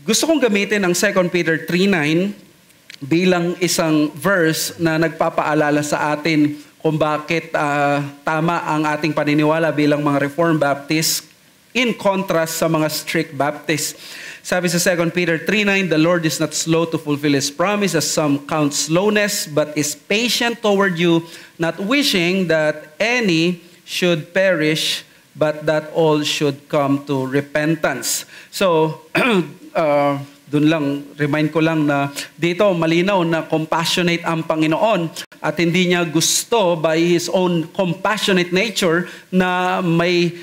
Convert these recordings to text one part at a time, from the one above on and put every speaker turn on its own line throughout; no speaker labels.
gusto kong gamitin ang 2 Peter 3:9 bilang isang verse na nagpapaalala sa atin kung bakit tama ang ating paniniwala bilang mga Reformed Baptist in contrast sa mga strict Baptist. Sabi sa 2 Peter 3:9, "The Lord is not slow to fulfill His promise, as some count slowness, but is patient toward you, not wishing that any should perish, but that all should come to repentance." So, dun lang, remind ko lang na dito malinaw na compassionate ang Panginoon at hindi niya gusto by His own compassionate nature na may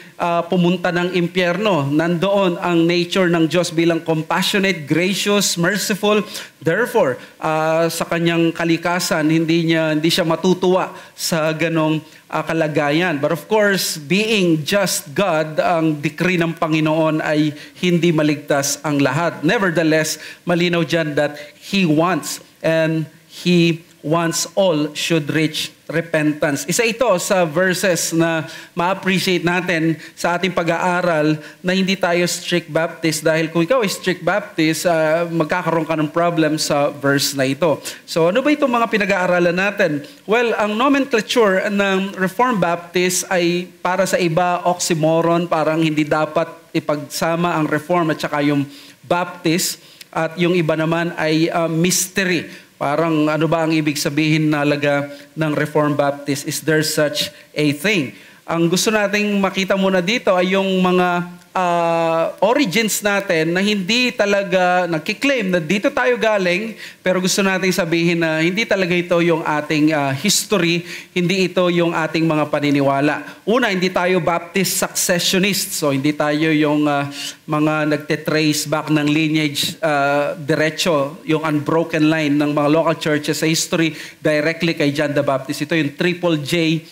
pumunta ng impyerno. Nandoon ang nature ng Diyos bilang compassionate, gracious, merciful. Therefore, sa kanyang kalikasan, hindi siya matutuwa sa ganong kalagayan. But of course, being just God, ang decree ng Panginoon ay hindi maligtas ang lahat. Nevertheless, malinaw dyan that He wants and He wants all should reach repentance. Isa ito sa verses na ma-appreciate natin sa ating pag-aaral na hindi tayo strict Baptist dahil kung ikaw ay strict Baptist, magkakaroon ka ng problem sa verse na ito. So ano ba itong mga pinag-aaralan natin? Well, ang nomenclature ng Reformed Baptist ay para sa iba oxymoron, parang hindi dapat ipagsama ang Reform at saka yung Baptist, at yung iba naman ay mystery. Parang ano ba ang ibig sabihin nalaga ng Reformed Baptist? Is there such a thing? Ang gusto nating makita muna dito ay yung mga origins natin na hindi talaga nagkiklaim na dito tayo galing, pero gusto nating sabihin na hindi talaga ito yung ating history, hindi ito yung ating mga paniniwala. Una, hindi tayo Baptist successionist, so hindi tayo yung mga nagte-trace back ng lineage diretso, yung unbroken line ng mga local churches sa history directly kay John the Baptist. Ito yung triple J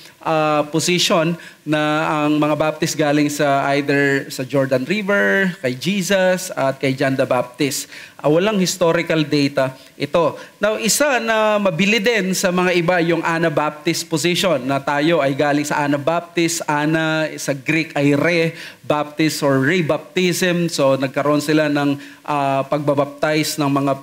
position na ang mga Baptist galing sa either sa Jordan River, kay Jesus, at kay John the Baptist. Walang historical data ito. Now, isa na mabili din sa mga iba yung Anabaptist position na tayo ay galing sa Anabaptist. Ana sa Greek ay Re Baptist or rebaptism. So, nagkaroon sila ng pagbabaptize ng mga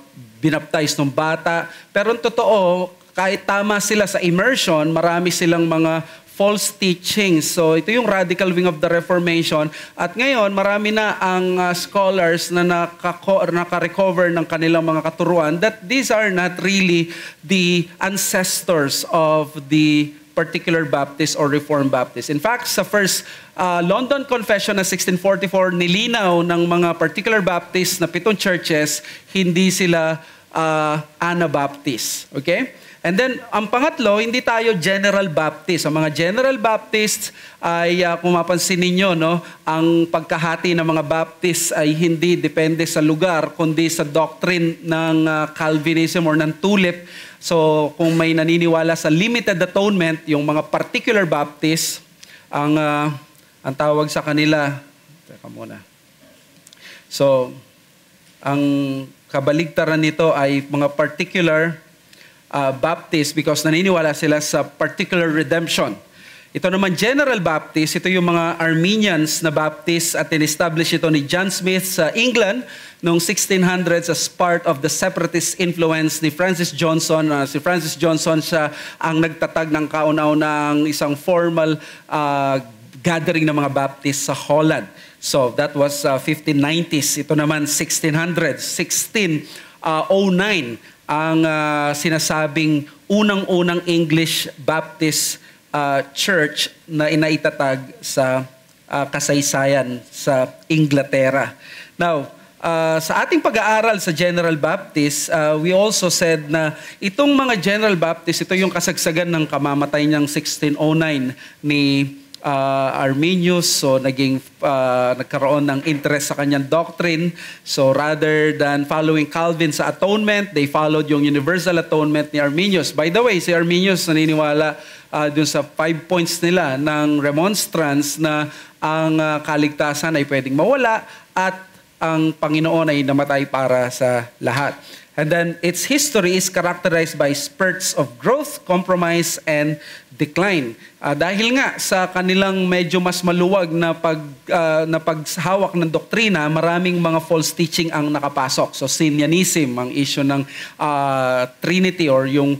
binaptize ng bata. Pero ang totoo, kahit tama sila sa immersion, marami silang mga false teachings. So ito yung radical wing of the Reformation. At ngayon, marami na ang scholars na naka-recover ng kanilang mga katuruan that these are not really the ancestors of the particular Baptist or Reformed Baptist. In fact, sa first London Confession na 1644, nilinaw ng mga particular Baptist na 7 churches, hindi sila Anabaptist. Okay? And then, ang pangatlo, hindi tayo General Baptist. Ang mga General Baptists ay, kung mapansin ninyo, no, ang pagkahati ng mga Baptist ay hindi depende sa lugar, kundi sa doctrine ng Calvinism or ng tulip. So, kung may naniniwala sa limited atonement, yung mga particular Baptist, ang tawag sa kanila, teka muna. So, ang kabaligtaran nito ay mga particular Baptist because naniniwala sila sa particular redemption. Ito naman General Baptist, ito yung mga Arminians na Baptist at in-establish ito ni John Smith sa England noong 1600s as part of the separatist influence ni Francis Johnson. Si Francis Johnson siya ang nagtatag ng kauna-unang isang formal gathering ng mga Baptist sa Holland. So that was 1590s. Ito naman 1600s, 1609. Ang sinasabing unang-unang English Baptist church na inaitatag sa kasaysayan sa Inglaterra. Now, sa ating pag-aaral sa General Baptist, we also said na itong mga General Baptist, ito yung kasagsagan ng kamamatay niyang 1609 ni Arminius. So nagkaroon ng interest sa kanyang doctrine. So rather than following Calvin sa atonement, they followed yung universal atonement ni Arminius. By the way, si Arminius naniniwala dun sa 5 points nila ng remonstrance na ang kaligtasan ay pwedeng mawala at ang Panginoon ay namatay para sa lahat. And then its history is characterized by spurts of growth, compromise, and decline. Dahil nga sa kanilang medyo mas maluwag na paghawak ng doktrina, maraming mga false teaching ang nakapasok. So Syrianism, ang issue ng Trinity or yung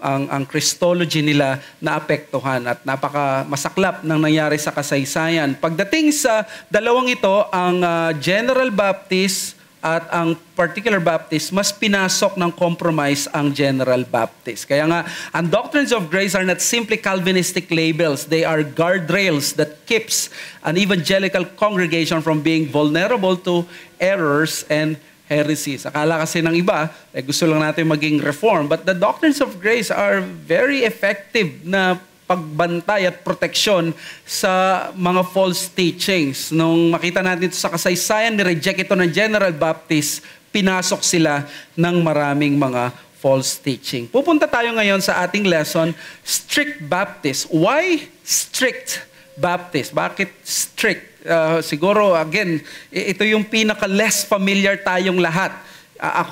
ang Christology nila naapektuhan at napaka masaklap ng nangyari sa kasaysayan. Pagdating sa dalawang ito, ang General Baptist at ang Particular Baptist, mas pinasok ng compromise ang General Baptist. Kaya nga, ang doctrines of grace are not simply Calvinistic labels. They are guardrails that keeps an evangelical congregation from being vulnerable to errors and heresies. Akala kasi ng iba, gusto lang natin maging reform. But the doctrines of grace are very effective na pagbantay at proteksyon sa mga false teachings. Nung makita natin ito sa kasaysayan, ni-reject ito ng General Baptist, pinasok sila ng maraming mga false teaching. Pupunta tayo ngayon sa ating lesson, strict Baptist. Why strict Baptist? Bakit strict? Siguro, again, ito yung pinaka-less familiar tayong lahat.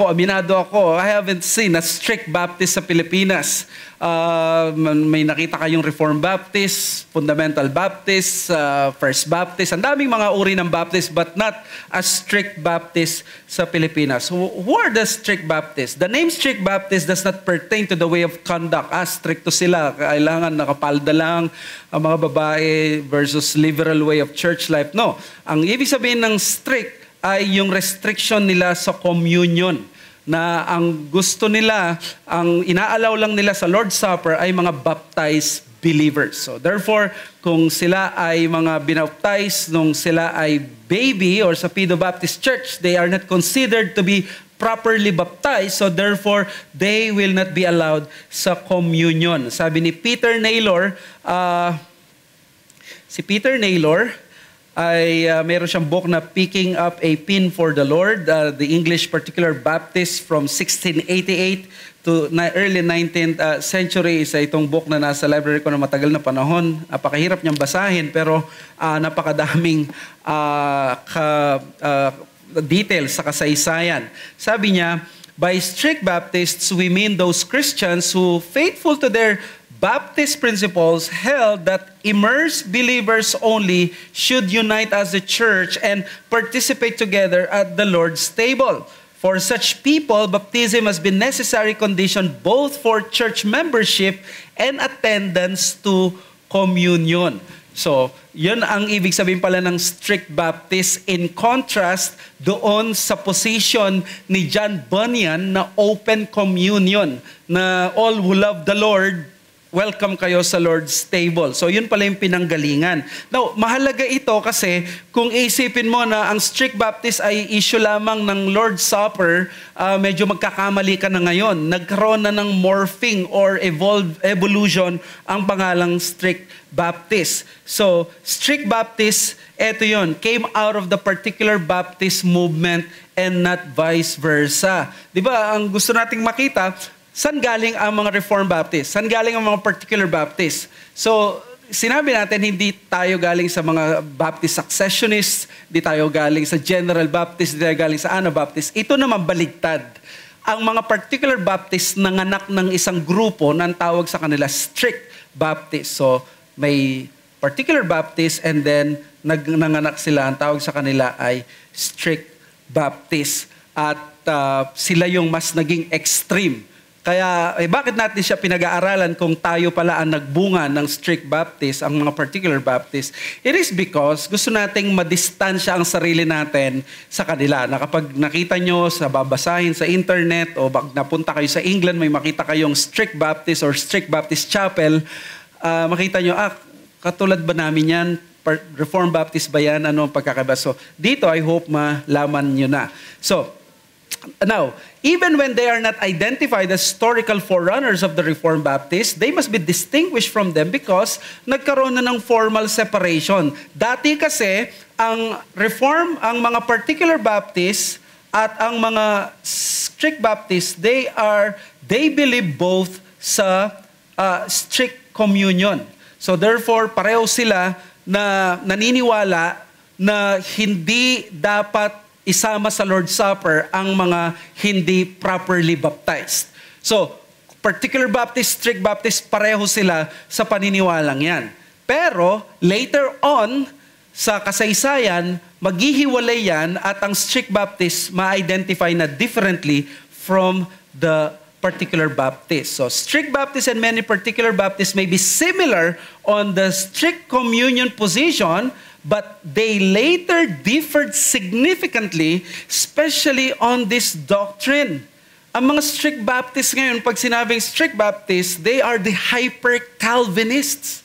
Aminado ako, I haven't seen a strict Baptist sa Pilipinas. May nakita kayong Reformed Baptist, Fundamental Baptist, First Baptist. Ang daming mga uri ng Baptist, but not a strict Baptist sa Pilipinas. Who are the strict Baptists? The name strict Baptist does not pertain to the way of conduct. Stricto sila. Kailangan nakapalda lang ang mga babae versus liberal way of church life. No. Ang ibig sabihin ng strict ay yung restriction nila sa communion, na ang gusto nila, ang inaalaw lang nila sa Lord's Supper ay mga baptized believers. So therefore, kung sila ay mga binaptize nung sila ay baby or sa Pedo Baptist Church, they are not considered to be properly baptized, so therefore they will not be allowed sa communion. Sabi ni Peter Naylor, si Peter Naylor ay meron siyang book na Picking Up a Pin for the Lord, the English Particular Baptist from 1688 to early 19th century. Isa itong book na nasa library ko na matagal na panahon. Napakahirap niyang basahin pero napakadaming details sa kasaysayan. Sabi niya, by strict Baptists, we mean those Christians who, faithful to their Baptist principles, held that immersed believers only should unite as a church and participate together at the Lord's table. For such people, baptism has been necessary condition both for church membership and attendance to communion. So, yun ang ibig sabihin pala ng strict Baptist, in contrast doon sa position ni John Bunyan na open communion, na all who love the Lord, welcome kayo sa Lord's table. So yun pala yung pinanggalingan. Now, mahalaga ito kasi kung isipin mo na ang strict Baptist ay issue lamang ng Lord's Supper, medyo magkakamali ka na ngayon. Nagkaroon na ng morphing or evolution ang pangalang strict Baptist. So, strict Baptist, eto yun, came out of the Particular Baptist movement and not vice versa. Di ba, ang gusto nating makita, saan galing ang mga Reformed Baptist? Saan galing ang mga Particular Baptist? So, sinabi natin, hindi tayo galing sa mga Baptist successionists, hindi tayo galing sa General Baptist, hindi tayo galing sa Anabaptist. Ito naman baligtad. Ang mga Particular Baptist nanganak ng isang grupo na ang tawag sa kanila strict Baptist. So, may Particular Baptist and then nanganak sila, ang tawag sa kanila ay strict Baptist. At sila yung mas naging extreme. Kaya bakit natin siya pinag-aaralan kung tayo pala ang nagbunga ng strict Baptist, ang mga Particular Baptist? It is because gusto nating madistansya ang sarili natin sa kanila. Na kapag nakita nyo sa babasahin sa internet o napunta kayo sa England, may makita kayong strict Baptist or strict Baptist chapel, makita nyo, katulad ba namin yan? Reformed Baptist ba yan? Ano ang pagkakaiba? So dito I hope malaman nyo na. So, now, even when they are not identified as historical forerunners of the Reformed Baptists, they must be distinguished from them because nagkaroon na ng formal separation. Dati kasi, ang mga Particular Baptists at ang mga strict Baptists, they believe both sa strict communion. So therefore, pareho sila na naniniwala na hindi dapat isama sa Lord's Supper ang mga hindi properly baptized. So, particular Baptist, strict Baptist, pareho sila sa paniniwalang yan. Pero, later on, sa kasaysayan, maghihiwalay yan at ang strict Baptist ma-identify na differently from the particular Baptist. So, strict Baptist and many particular Baptists may be similar on the strict communion position, but they later differed significantly, especially on this doctrine. Ang mga strict Baptists ngayon, pag sinabing strict Baptists, they are the hyper-Calvinists.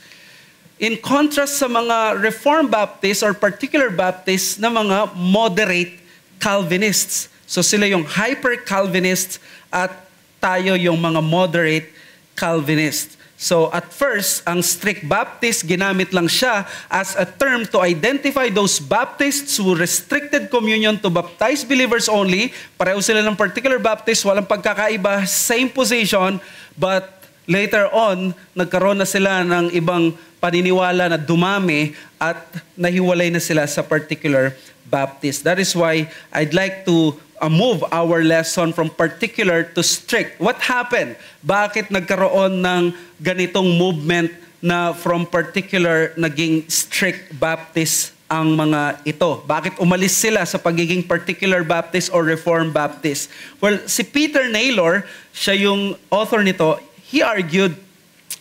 In contrast sa mga Reformed Baptists or particular Baptists na mga moderate Calvinists. So sila yung hyper-Calvinists at tayo yung mga moderate Calvinists. So at first, ang strict Baptist, ginamit lang siya as a term to identify those Baptists who restricted communion to baptized believers only. Pareho sila ng particular Baptist, walang pagkakaiba, same position, but later on, nagkaroon na sila ng ibang paniniwala na dumami at nahiwalay na sila sa particular Baptist. That is why I'd like to move our lesson from particular to strict. What happened? Bakit nagkaroon ng ganitong movement na from particular naging strict Baptist ang mga ito? Bakit umalis sila sa pagiging particular Baptist or Reformed Baptist? Well, si Peter Naylor, siya yung author nito, he argued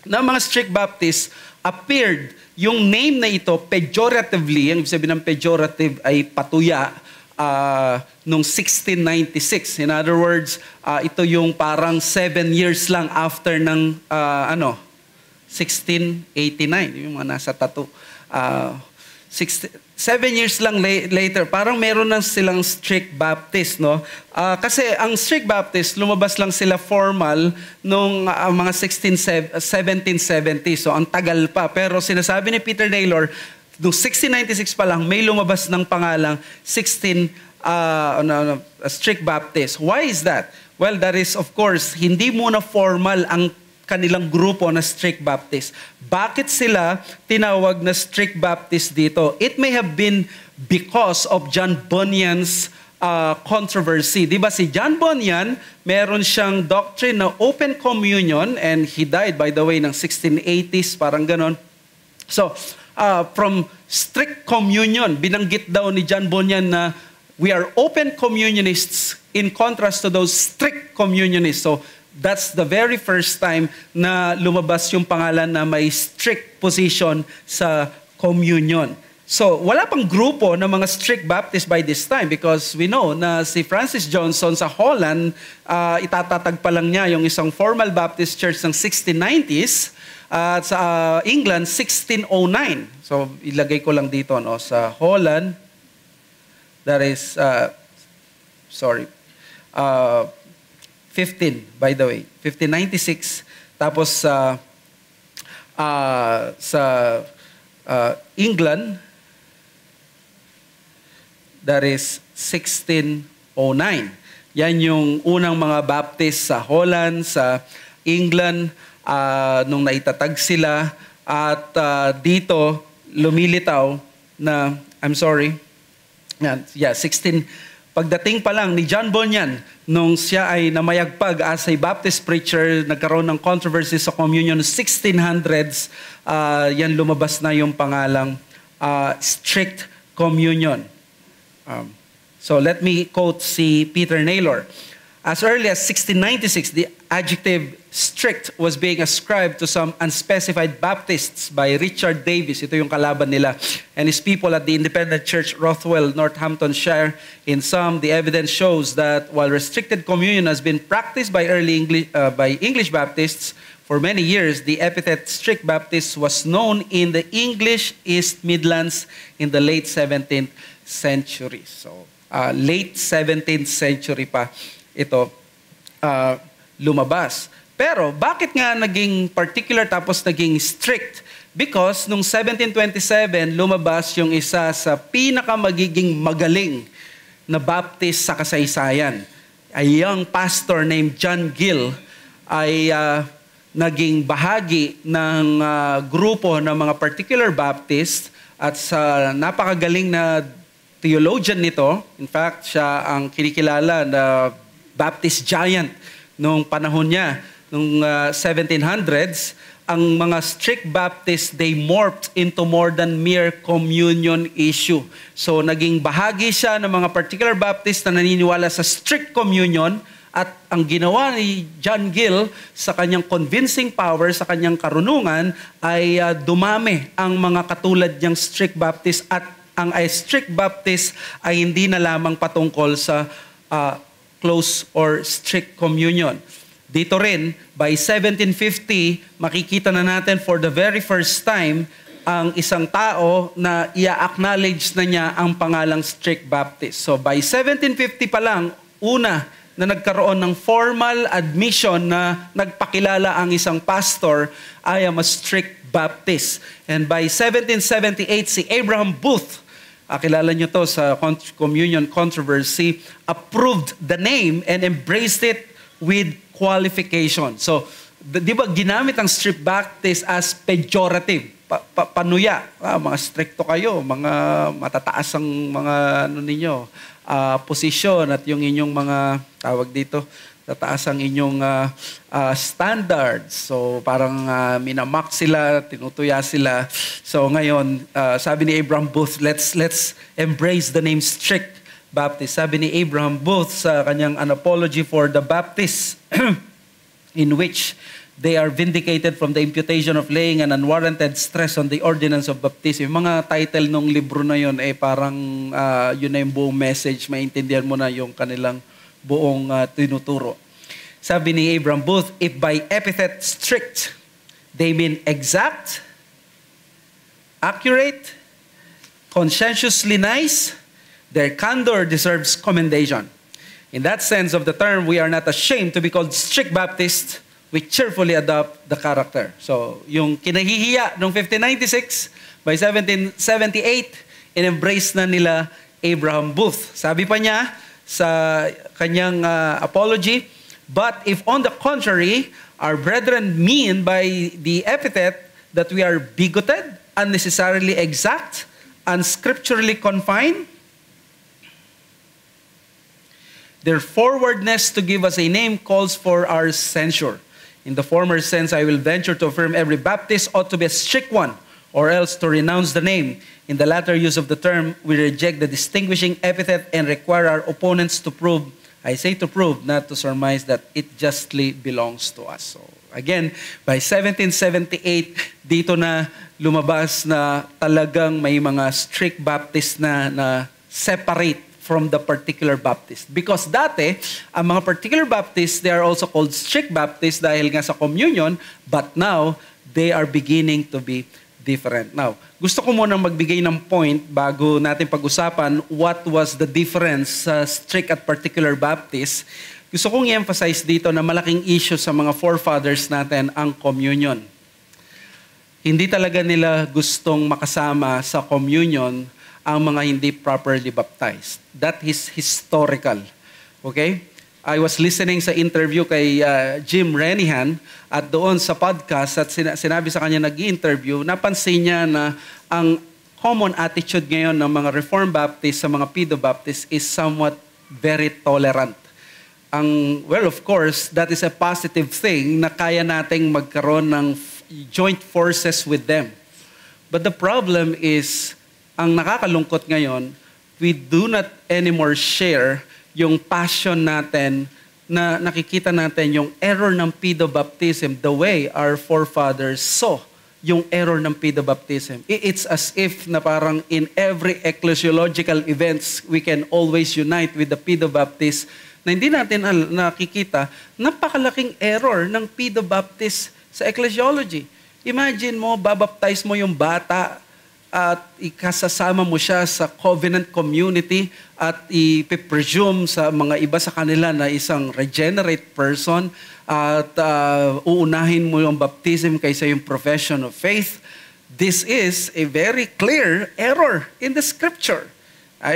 na mga strict Baptists appeared, yung name na ito pejoratively, ang ibig sabihin ng pejorative ay patuya, nung 1696. In other words, ito yung parang 7 years lang after ng 1689, yung mga nasa tattoo. 7 years lang later, parang meron na silang strict Baptist, no? Kasi ang strict Baptist, lumabas lang sila formal nung mga 1770. So ang tagal pa. Pero sinasabi ni Peter Naylor, noong 1696 pa lang, may lumabas ng pangalang strict Baptist. Why is that? Well, that is, of course, hindi muna formal ang kanilang grupo na strict Baptist. Bakit sila tinawag na strict Baptist dito? It may have been because of John Bunyan's controversy. Di ba si John Bunyan, meron siyang doctrine na open communion, and he died, by the way, ng 1680s, parang ganon. So, from strict communion, binanggit daw ni John Bunyan na we are open communionists in contrast to those strict communionists. So that's the very first time na lumabas yung pangalan na may strict position sa communion. So wala pang grupo ng mga strict Baptist by this time because we know na si Francis Johnson sa Holland, itatatag pa lang niya yung isang formal Baptist church ng 1690s. At sa England, 1609. So, ilagay ko lang dito, no? Sa Holland, that is, 15, by the way. 1596. Tapos, sa England, that is 1609. Yan yung unang mga Baptist sa Holland, sa England, nung naitatag sila at dito lumilitaw na, 16, pagdating pa lang ni John Bunyan, nung siya ay namayagpag as a Baptist preacher, nagkaroon ng controversy sa communion ng 1600s, yan lumabas na yung pangalang strict communion. So let me quote si Peter Naylor. As early as 1696, the adjective strict was being ascribed to some unspecified Baptists by Richard Davis. Ito yung kalaban nila. And his people at the Independent Church, Rothwell, Northamptonshire. In some, the evidence shows that while restricted communion has been practiced by English Baptists for many years, the epithet strict Baptist was known in the English East Midlands in the late 17th century. So, late 17th century pa ito lumabas. Pero bakit nga naging particular tapos naging strict? Because nung 1727, lumabas yung isa sa pinakamagiging magaling na Baptist sa kasaysayan. A young pastor named John Gill ay naging bahagi ng grupo ng mga particular Baptist at sa napakagaling na theologian nito. In fact, siya ang kinikilala na Baptist giant nung panahon niya, nung 1700s. Ang mga strict Baptists, they morphed into more than mere communion issue. So naging bahagi siya ng mga particular Baptists na naniniwala sa strict communion, at ang ginawa ni John Gill sa kanyang convincing power, sa kanyang karunungan, ay dumami ang mga katulad niyang strict Baptist, at ang strict Baptist ay hindi na lamang patungkol sa close or strict communion. Dito rin, by 1750, makikita na natin for the very first time ang isang tao na i-acknowledge na niya ang pangalang strict Baptist. So by 1750 pa lang, una na nagkaroon ng formal admission na nagpakilala ang isang pastor, I am a strict Baptist. And by 1778, si Abraham Booth, kilala nyo to sa communion controversy, approved the name and embraced it with qualification. So, di ba ginamit ang strict Baptist as pejorative? Panuya. Mga stricto kayo, mga matataas ang mga ninyo, posisyon, at yung inyong mga, tawag dito, tataas ang inyong standards. So, parang minamak sila, tinutuya sila. So, ngayon, sabi ni Abraham Booth, let's embrace the name strict Baptist. Sabi ni Abraham Booth sa kanyang An Apology for the Baptists, in which they are vindicated from the imputation of laying an unwarranted stress on the ordinance of baptism. Yung mga title ng libro na yun, parang yun na yung buong message. Maintindihan mo na yung kanilang buong tinuturo. Sabi ni Abraham Booth, if by epithet strict, they mean exact, accurate, conscientiously nice, their candor deserves commendation. In that sense of the term, we are not ashamed to be called strict Baptists. We cheerfully adopt the character. So, yung kinahihiya noong 1596, by 1778, in-embrace na nila Abraham Booth. Sabi pa niya sa kanyang apology, but if on the contrary, our brethren mean by the epithet that we are bigoted, unnecessarily exact, unscripturally confined, their forwardness to give us a name calls for our censure. In the former sense, I will venture to affirm every Baptist ought to be a strict one, or else to renounce the name. In the latter use of the term, we reject the distinguishing epithet and require our opponents to prove, I say to prove, not to surmise, that it justly belongs to us. So, again, by 1778, dito na lumabas na talagang may mga strict Baptist na separate from the particular Baptist. Because dati, ang mga particular Baptists, they are also called strict Baptists dahil nga sa communion, but now, they are beginning to be different. Now, gusto ko munang magbigay ng point bago natin pag-usapan what was the difference sa strict at particular Baptist. Gusto kong i-emphasize dito na malaking issue sa mga forefathers natin ang communion. Hindi talaga nila gustong makasama sa communion ang mga hindi properly baptized. That is historical. Okay? I was listening sa interview kay Jim Renihan, at doon sa podcast, at sinabi sa kanya nag-i-interview, napansin niya na ang common attitude ngayon ng mga Reformed Baptists sa mga Pedo Baptists is somewhat very tolerant. Well, of course, that is a positive thing na kaya nating magkaroon ng joint forces with them. But the problem is, ang nakakalungkot ngayon, we do not anymore share yung passion natin na nakikita natin yung error ng Pedo Baptism the way our forefathers saw yung error ng Pedo Baptism. It's as if na parang in every ecclesiological events, we can always unite with the Pedo Baptists na hindi natin nakikita napakalaking error ng Pedo Baptist sa ecclesiology. Imagine mo, babaptize mo yung bata, at ikasasama mo siya sa covenant community at ipipresume sa mga iba sa kanila na isang regenerate person, at uunahin mo yung baptism kaysa yung profession of faith. This is a very clear error in the scripture.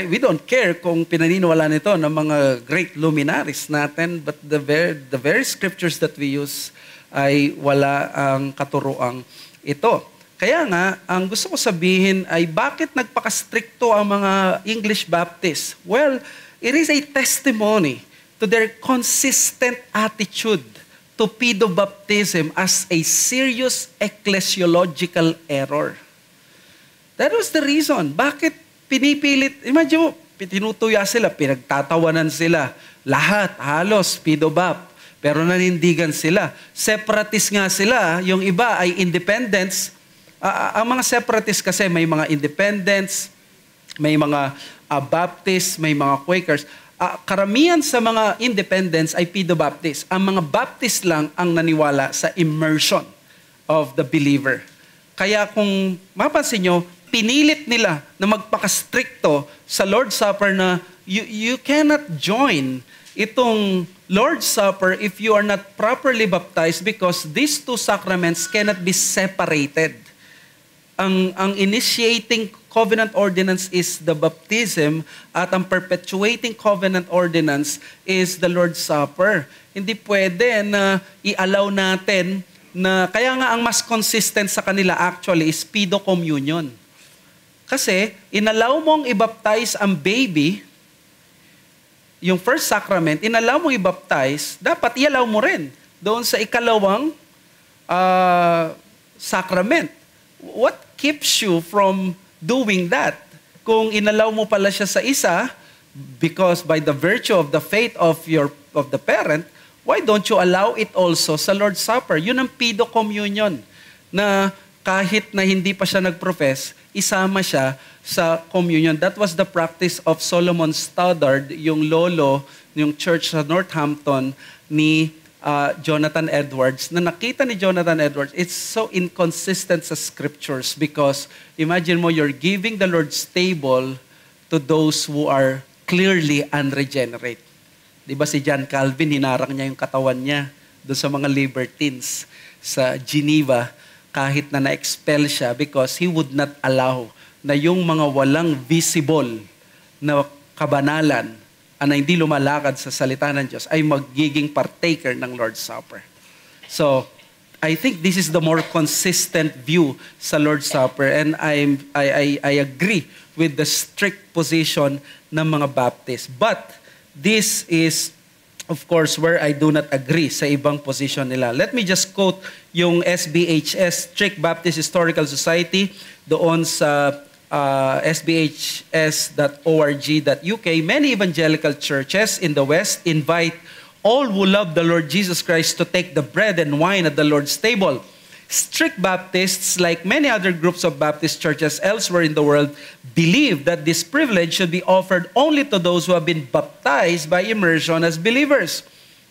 We don't care kung pinaniniwala nito ng mga great luminaries natin, but the very scriptures that we use ay wala ang katuroang ito. Kaya nga, ang gusto ko sabihin ay bakit nagpaka-stricto ang mga English Baptists? Well, it is a testimony to their consistent attitude to pedobaptism as a serious ecclesiological error. That was the reason. Bakit pinipilit? Imagine mo, tinutuya sila, pinagtatawanan sila. Lahat, halos, pedobap. Pero nanindigan sila. Separatist nga sila. Yung iba ay independents. Ang mga separatists kasi may mga independents, may mga Baptists, may mga Quakers. Karamihan sa mga independents ay pedobaptists. Ang mga Baptist lang ang naniwala sa immersion of the believer. Kaya kung mapansin nyo, pinilit nila na magpaka-stricto sa Lord's Supper na you cannot join itong Lord's Supper if you are not properly baptized because these two sacraments cannot be separated. Ang initiating covenant ordinance is the baptism at ang perpetuating covenant ordinance is the Lord's Supper. Hindi pwede na i-allow natin na, kaya nga ang mas consistent sa kanila actually is pedo communion. Kasi inallow mong i-baptize ang baby, yung first sacrament, inallow mong i-baptize, dapat i-allow mo rin doon sa ikalawang sacrament. What keeps you from doing that? Kung inallow mo pala siya sa isa, because by the virtue of the faith of the parent, why don't you allow it also sa Lord's Supper? Yun ang pedo communion, na kahit na hindi pa siya nag-profess, isama siya sa communion. That was the practice of Solomon Stoddard, yung lolo, yung church sa Northampton ni Jonathan Edwards, na nakita ni Jonathan Edwards, it's so inconsistent sa scriptures because imagine mo, you're giving the Lord's table to those who are clearly unregenerate. Di ba si John Calvin, hinarang niya yung katawan niya doon sa mga libertines sa Geneva kahit na na-expel siya because he would not allow na yung mga walang visible na kabanalan na hindi lumalakad sa salita ng Diyos ay magiging partaker ng Lord's Supper. So, I think this is the more consistent view sa Lord's Supper and I agree with the strict position ng mga Baptists. But this is, of course, where I do not agree sa ibang position nila. Let me just quote yung SBHS, Strict Baptist Historical Society, doon sa sbhs.org.uk. Many evangelical churches in the West invite all who love the Lord Jesus Christ to take the bread and wine at the Lord's table. Strict Baptists, like many other groups of Baptist churches elsewhere in the world, believe that this privilege should be offered only to those who have been baptized by immersion as believers.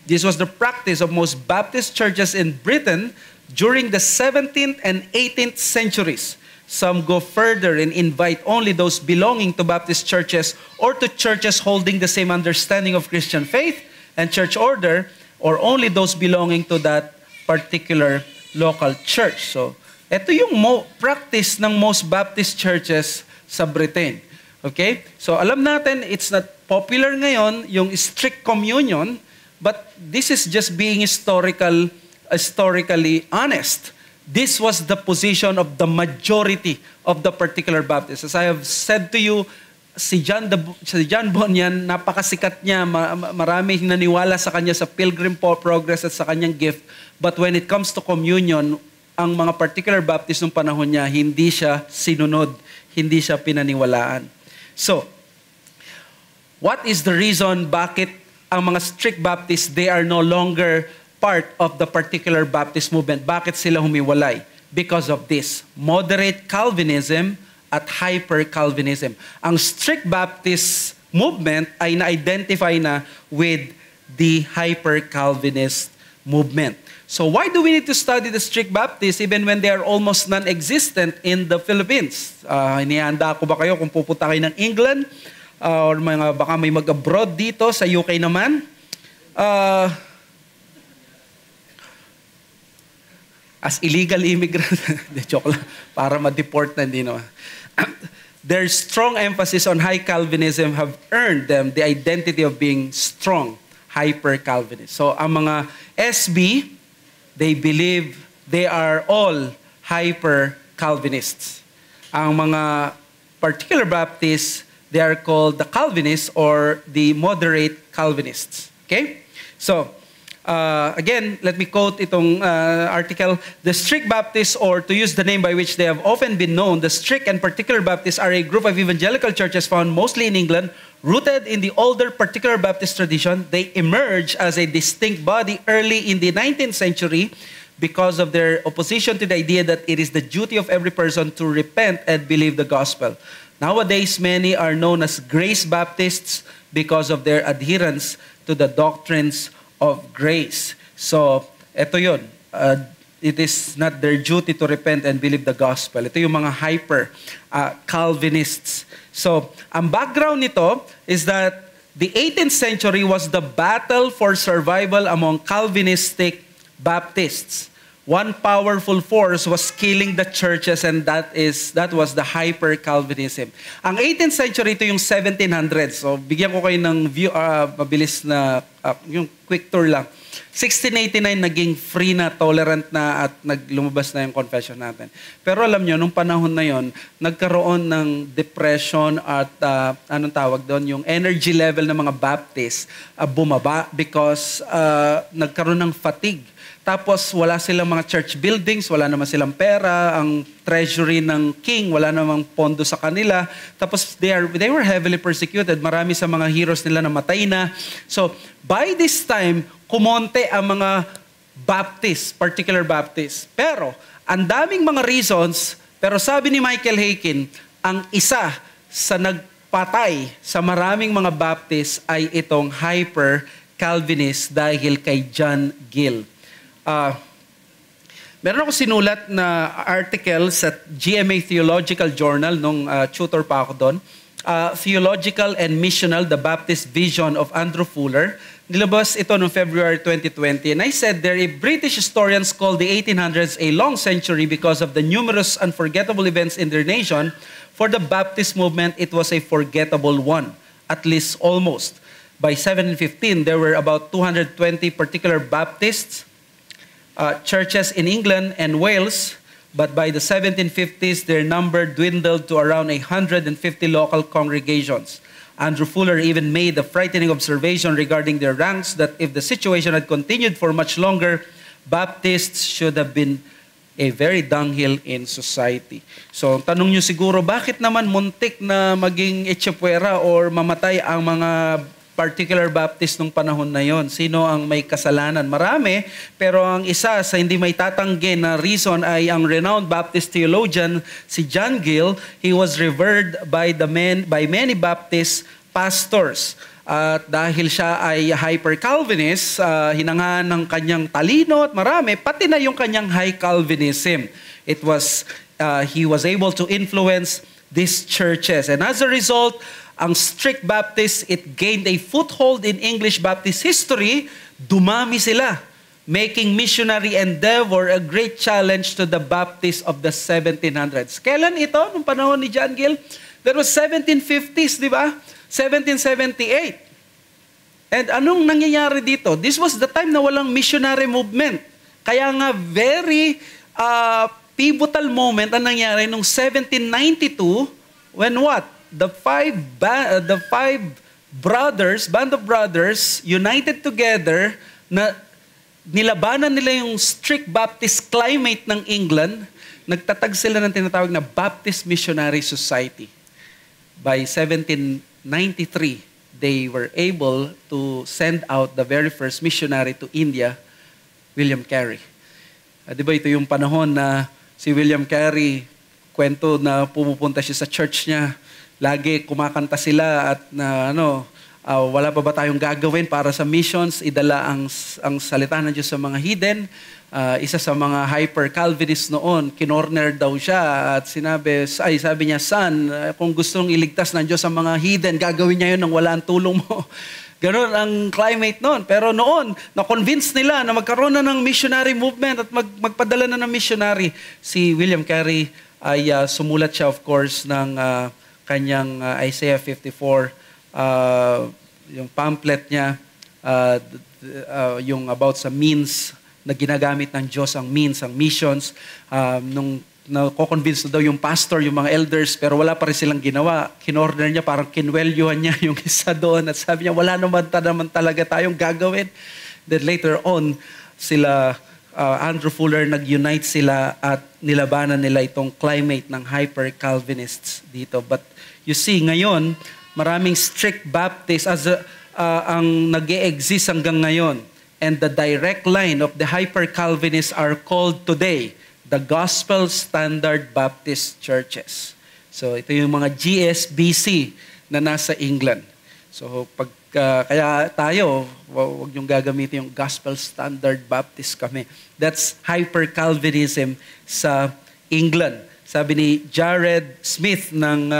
This was the practice of most Baptist churches in Britain during the 17th and 18th centuries. Some go further and invite only those belonging to Baptist churches or to churches holding the same understanding of Christian faith and church order, or only those belonging to that particular local church. So, ito yung practice ng most Baptist churches sa Britain. Okay? So, alam natin, it's not popular ngayon, yung strict communion, but this is just being historically honest. This was the position of the majority of the particular Baptists. As I have said to you, si John Bunyan, napakasikat niya, maraming naniwala sa kanya sa Pilgrim Progress at sa kanyang gift. But when it comes to communion, ang mga particular Baptist nung panahon niya, hindi siya sinunod, hindi siya pinaniwalaan. So, what is the reason bakit ang mga strict Baptists, they are no longer part of the particular Baptist movement? Bakit sila humiwalay? Because of this, moderate Calvinism at hyper-Calvinism. Ang strict Baptist movement ay na-identify na with the hyper-Calvinist movement. So why do we need to study the strict Baptists even when they are almost non-existent in the Philippines? Inihanda ko ba kayo kung pupunta kayo ng England? Or baka may mag-abroad dito sa UK naman? As illegal immigrant, joke lang, para ma-deport na, hindi naman. Their strong emphasis on high Calvinism have earned them the identity of being strong, hyper-Calvinist. So, ang mga SB, they believe they are all hyper Calvinists. Ang mga particular Baptists, they are called the Calvinists or the moderate Calvinists. Okay? So, again, let me quote itong article. The strict Baptists, or to use the name by which they have often been known, the strict and particular Baptists are a group of evangelical churches found mostly in England, rooted in the older particular Baptist tradition. They emerged as a distinct body early in the 19th century because of their opposition to the idea that it is the duty of every person to repent and believe the gospel. Nowadays, many are known as Grace Baptists because of their adherence to the doctrines of grace. So, ito yun. It is not their duty to repent and believe the gospel. Ito yung mga hyper Calvinists. So, ang background nito is that the 18th century was the battle for survival among Calvinistic Baptists. One powerful force was killing the churches, and that was the hyper-Calvinism. Ang 18th century, ito yung 1700s. So, bigyan ko kayo ng view, mabilis na, yung quick tour lang. 1689, naging free na, tolerant na, at lumabas na yung confession natin. Pero alam nyo, nung panahon na yon, nagkaroon ng depression at, anong tawag doon, yung energy level ng mga Baptists bumaba because nagkaroon ng fatigue. Tapos wala silang mga church buildings, wala naman silang pera, ang treasury ng king, wala namang pondo sa kanila. Tapos they were heavily persecuted. Marami sa mga heroes nila namatay na. So, by this time, kumonte ang mga Baptists, particular Baptists. Pero, ang daming mga reasons, pero sabi ni Michael Haykin, ang isa sa nagpatay sa maraming mga Baptists ay itong hyper-Calvinist dahil kay John Gill. Meron ako sinulat na article sa GMA Theological Journal nung tutor pa ako doon. Theological and Missional, The Baptist Vision of Andrew Fuller. Nilabas ito noong February 2020. And I said there, British historians call the 1800s a long century because of the numerous unforgettable events in their nation. For the Baptist movement, it was a forgettable one, at least almost. By 1715, there were about 220 particular Baptists churches in England and Wales, but by the 1750s, their number dwindled to around 150 local congregations. Andrew Fuller even made a frightening observation regarding their ranks that if the situation had continued for much longer, Baptists should have been a very dunghill in society. So, tanong nyo siguro, bakit naman muntik na maging etchepuera or mamatay ang mga particular Baptist nung panahon na yon? Sino ang may kasalanan? Marami, pero ang isa sa hindi may tatanggi na reason ay ang renowned Baptist theologian si John Gill. He was revered by many Baptist pastors. At dahil siya ay hyper-Calvinist, hinangaan ng kanyang talino at marami, pati na yung kanyang high Calvinism. He was able to influence these churches. And as a result, ang strict Baptists, it gained a foothold in English Baptist history. Dumami sila, making missionary endeavor a great challenge to the Baptists of the 1700s. Kailan ito? Nung panahon ni John Gill? That was 1750s, di ba? 1778. And anong nangyayari dito? This was the time na walang missionary movement. Kaya nga very pivotal moment ang nangyari nung 1792 when what? The band of brothers, united together na nilabanan nila yung strict Baptist climate ng England, nagtatag sila ng tinatawag na Baptist Missionary Society. By 1793, they were able to send out the very first missionary to India, William Carey. Di ba ito yung panahon na si William Carey, kwento na pumupunta siya sa church niya, lagi kumakanta sila at wala pa ba tayong gagawin para sa missions, idala ang salita ng Diyos sa mga heathen. Isa sa mga hyper-Calvinist noon, kinorner daw siya at sabi niya, son, kung gustong iligtas ng Diyos sa mga heathen, gagawin niya yun nang wala ang tulong mo. Ganon ang climate noon. Pero noon, na-convince nila na magkaroon na ng missionary movement at magpadala na ng missionary. Si William Carey ay sumulat siya, of course, ng kanyang Isaiah 54, yung pamphlet niya, yung about sa means na ginagamit ng Diyos, ang means, ang missions. Nung na-convince na daw yung pastor, yung mga elders, pero wala pa rin silang ginawa. Kinorder niya, parang kinwelyuhan niya yung isa doon at sabi niya, wala naman talaga tayong gagawin. Then later on, sila Andrew Fuller, nag-unite sila at nilabanan nila itong climate ng hyper-Calvinists dito. But you see, ngayon, maraming strict Baptists ang nag-e-exist hanggang ngayon. And the direct line of the hyper-Calvinists are called today the Gospel Standard Baptist Churches. So ito yung mga GSBC na nasa England. So kaya tayo, wag yung gagamitin yung Gospel Standard Baptist kami. That's hyper-Calvinism sa England. Sabi ni Jared Smith ng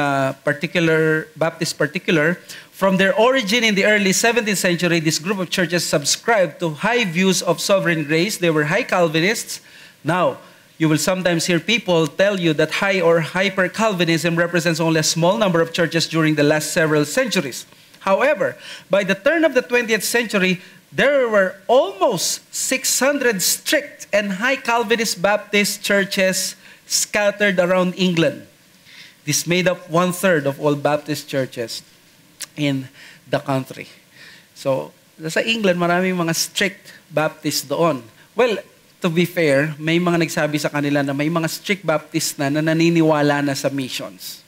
Baptist Particular, from their origin in the early 17th century, this group of churches subscribed to high views of sovereign grace. They were high Calvinists. Now, you will sometimes hear people tell you that high or hyper-Calvinism represents only a small number of churches during the last several centuries. However, by the turn of the 20th century, there were almost 600 strict and high Calvinist Baptist churches scattered around England. This made up 1/3 of all Baptist churches in the country. So, sa England, maraming mga strict Baptist doon. Well, to be fair, may mga nagsabi sa kanila na may mga strict Baptist na naniniwala na sa missions.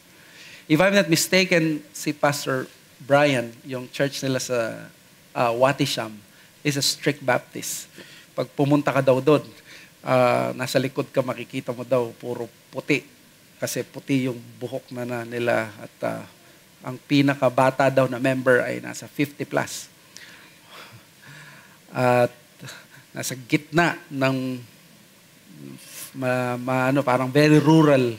If I'm not mistaken, si Pastor Brian, yung church nila sa Watisham, is a strict Baptist. Pag pumunta ka daw doon, nasa likod ka, makikita mo daw puro puti. Kasi puti yung buhok na nila at ang pinakabata daw na member ay nasa 50 plus. At nasa gitna ng parang very rural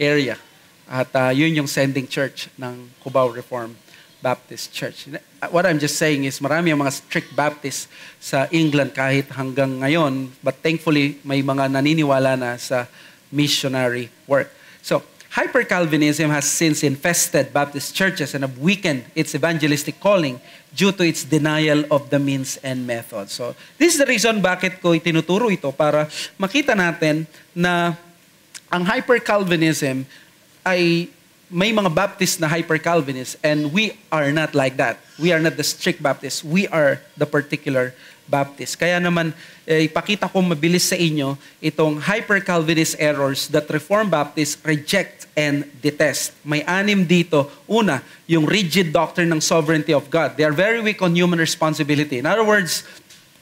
area. At yun yung sending church ng Cubao Reformed Baptist Church. What I'm just saying is marami ang mga strict Baptists sa England kahit hanggang ngayon, but thankfully may mga naniniwala na sa missionary work. So, hyper-Calvinism has since infested Baptist churches and have weakened its evangelistic calling due to its denial of the means and methods. So, this is the reason bakit ko itinuturo ito para makita natin na ang hyper-Calvinism ay may mga Baptist na hyper-Calvinist and we are not like that. We are not the strict Baptist. We are the particular Baptist. Kaya naman, ipakita ko mabilis sa inyo itong hyper-Calvinist errors that Reformed Baptists reject and detest. May 6 dito. Una, yung rigid doctrine ng sovereignty of God. They are very weak on human responsibility. In other words,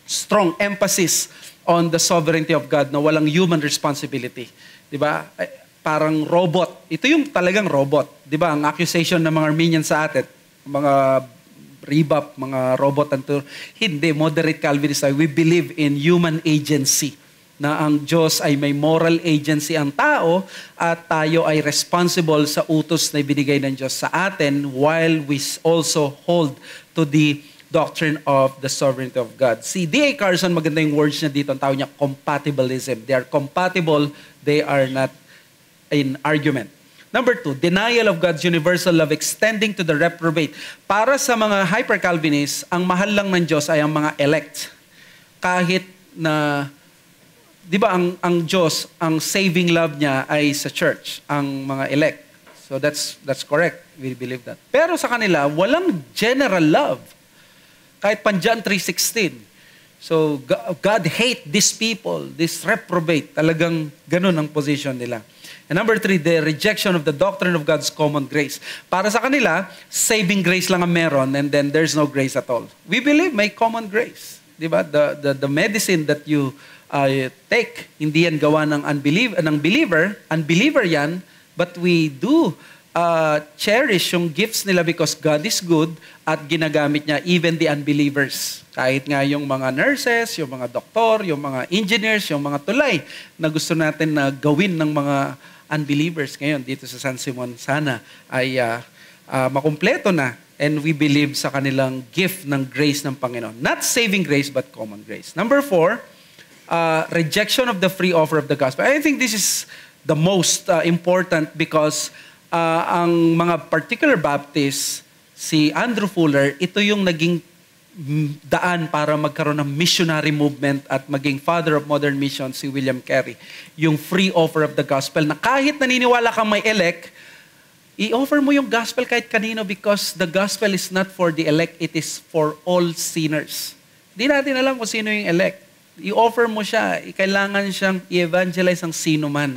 strong emphasis on the sovereignty of God na walang human responsibility. Diba? Parang robot. Ito yung talagang robot. Di ba? Ang accusation ng mga Armenians sa atin, mga rebab, mga robot, hindi, moderate Calvinist. We believe in human agency. Na ang Diyos ay may moral agency ang tao at tayo ay responsible sa utos na ibinigay ng Diyos sa atin while we also hold to the doctrine of the sovereignty of God. Si D.A. Carson, maganda yung words niya dito. Ang tawag niya compatibilism. They are compatible, they are not in argument. Number 2, denial of God's universal love extending to the reprobate. Para sa mga hyper-Calvinists, ang mahal lang ng Diyos ay ang mga elect. Kahit na, di ba ang Diyos, ang saving love niya ay sa church, ang mga elect. So that's correct. We believe that. Pero sa kanila, walang general love. Kahit pan John 3:16. So God hate these people, this reprobate. Talagang ganun ang position nila. And number 3, the rejection of the doctrine of God's common grace. Para sa kanila, saving grace lang ang meron and then there's no grace at all. We believe may common grace. Diba? The medicine that you take, hindi yan gawa ng unbeliever yan, but we do cherish yung gifts nila because God is good at ginagamit niya even the unbelievers. Kahit nga yung mga nurses, yung mga doktor, yung mga engineers, yung mga tulay na gusto natin na gawin ng mga unbelievers ngayon dito sa San Simon, sana ay makumpleto na and we believe sa kanilang gift ng grace ng Panginoon. Not saving grace but common grace. Number 4, rejection of the free offer of the gospel. I think this is the most important because ang mga particular Baptists, si Andrew Fuller, ito yung naging daan para magkaroon ng missionary movement at maging father of modern mission si William Carey. Yung free offer of the gospel na kahit naniniwala kang may elect, i-offer mo yung gospel kahit kanino because the gospel is not for the elect, it is for all sinners. Di natin alam kung sino yung elect. I-offer mo siya, kailangan siyang i-evangelize ang sino man.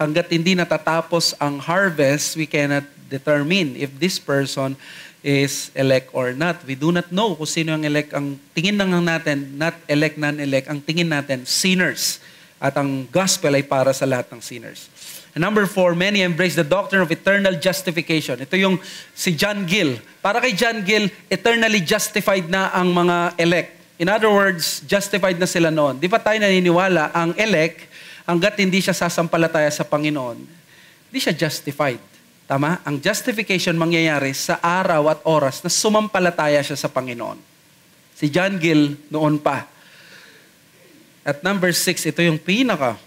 Hanggat hindi natatapos ang harvest, we cannot determine if this person is elect or not. We do not know kung sino ang elect. Ang tingin lang natin, not elect, non-elect. Ang tingin natin, sinners. At ang gospel ay para sa lahat ng sinners. And number 4, many embrace the doctrine of eternal justification. Ito yung si John Gill. Para kay John Gill, eternally justified na ang mga elect. In other words, justified na sila noon. Di ba tayo naniniwala, ang elect, hanggat hindi siya sasampalataya sa Panginoon, hindi siya justified. Tama? Ang justification mangyayari sa araw at oras na sumampalataya siya sa Panginoon. Si John Gill noon pa. At number 6, ito yung pinaka.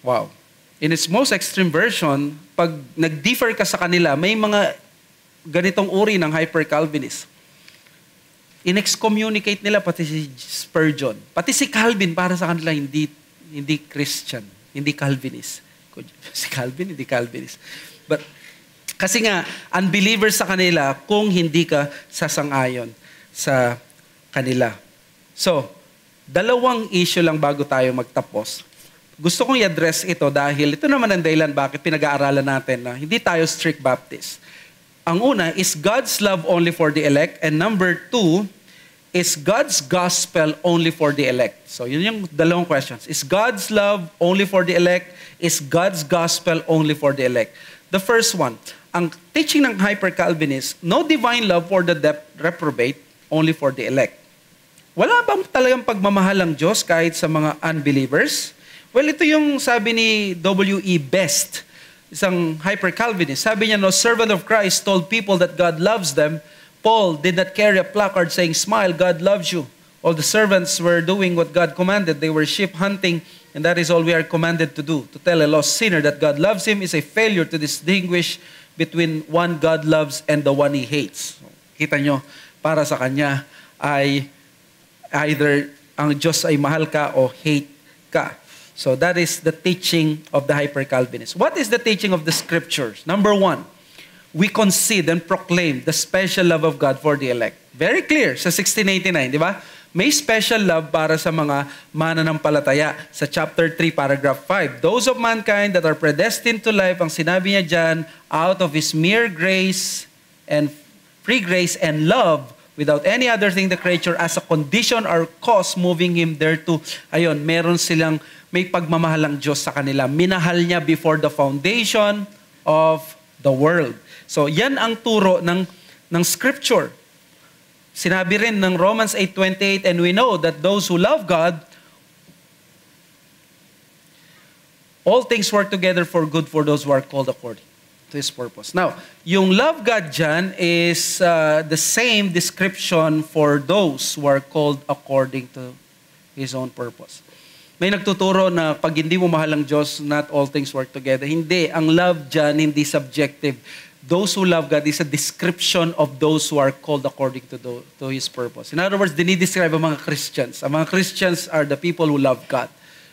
Wow. In its most extreme version, pag nag-differ ka sa kanila, may mga ganitong uri ng hyper-Calvinist. In-excommunicate nila pati si Spurgeon. Pati si Calvin para sa kanila hindi Christian, hindi Calvinist. Si Calvin, hindi Calvinist. But kasi nga, unbelievers sa kanila kung hindi ka sasang-ayon sa kanila. So, dalawang issue lang bago tayo magtapos. Gusto kong i-address ito dahil ito naman ang dahilan bakit pinag-aaralan natin na hindi tayo strict Baptist. Ang una is God's love only for the elect, and number 2 is God's gospel only for the elect. So, yun yung dalawang questions. Is God's love only for the elect? Is God's gospel only for the elect? The first one, ang teaching ng hyper-Calvinist, no divine love for the reprobate, only for the elect. Wala bang talagang pagmamahal ng Diyos kahit sa mga unbelievers? Well, ito yung sabi ni W.E. Best, isang hyper-Calvinist. Sabi niya, no servant of Christ told people that God loves them. Paul did not carry a placard saying, smile, God loves you. All the servants were doing what God commanded. They were sheep hunting, and that is all we are commanded to do. To tell a lost sinner that God loves him is a failure to distinguish between one God loves and the one He hates. Kita nyo, para sa Kanya ay either ang Diyos ay mahal ka o hate ka. So that is the teaching of the hyper-Calvinist. What is the teaching of the Scriptures? Number 1, we concede and proclaim the special love of God for the elect. Very clear sa 1689, di ba? May special love para sa mga mananampalataya. Sa chapter 3, paragraph 5. Those of mankind that are predestined to life, ang sinabi niya dyan, out of His mere grace and free grace and love, without any other thing the creature as a condition or cause moving him thereto. Ayun, meron silang may pagmamahal ang Diyos sa kanila. Minahal niya before the foundation of the world. So, yan ang turo ng Scripture. Sinabi rin ng Romans 8:28, and we know that those who love God, all things work together for good for those who are called according to His purpose. Now, yung love God dyan is the same description for those who are called according to His own purpose. May nagtuturo na pag hindi mo mahal ang Diyos, not all things work together. Hindi. Ang love dyan, hindi subjective. Those who love God is a description of those who are called according to His purpose. In other words, dinidescribe ang mga Christians. Ang mga Christians are the people who love God.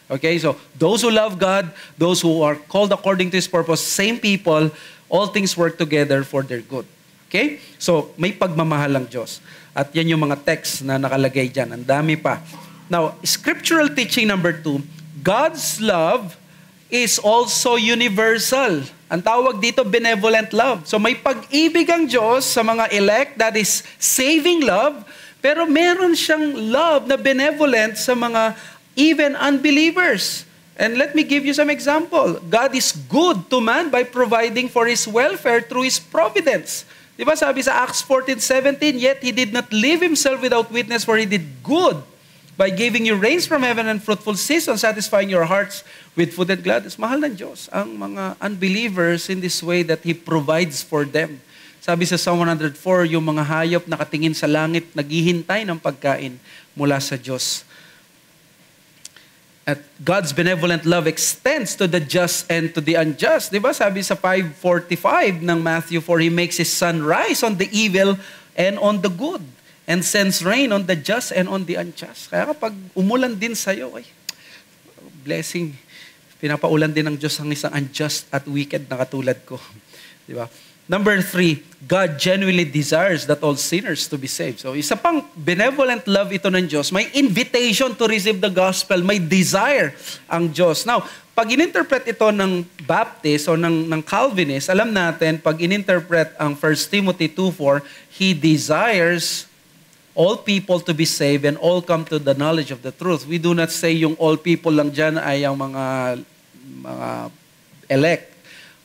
Okay, so those who love God, those who are called according to His purpose, same people, all things work together for their good. Okay? So, may pagmamahal ang Diyos. At yan yung mga text na nakalagay dyan. Ang dami pa. Now, scriptural teaching number 2, God's love is also universal. Ang tawag dito, benevolent love. So, may pag-ibig ang Diyos sa mga elect, that is saving love, pero meron siyang love na benevolent sa mga even unbelievers. And let me give you some example. God is good to man by providing for his welfare through His providence. Di ba sabi sa Acts 14:17, yet He did not leave Himself without witness, for He did good by giving you rains from heaven and fruitful season, satisfying your hearts with food and gladness. Mahal ng Diyos ang mga unbelievers in this way that He provides for them. Sabi sa Psalm 104, yung mga hayop nakatingin sa langit, naghihintay ng pagkain mula sa Diyos. At God's benevolent love extends to the just and to the unjust. Di ba? Sabi sa 5:45 ng Matthew 4, He makes His sun rise on the evil and on the good, and sends rain on the just and on the unjust. Kaya kapag umulan din sa'yo, ay, blessing. Pinapaulan din ng Diyos ang isang unjust at wicked na katulad ko. Di ba? Number 3, God genuinely desires that all sinners to be saved. So, isa pang benevolent love ito ng Diyos. May invitation to receive the gospel. May desire ang Diyos. Now, pag ininterpret ito ng Baptist o ng Calvinist, alam natin, pag ininterpret ang 1 Timothy 2:4, He desires all people to be saved and all come to the knowledge of the truth. We do not say yung all people lang dyan ay ang mga elect.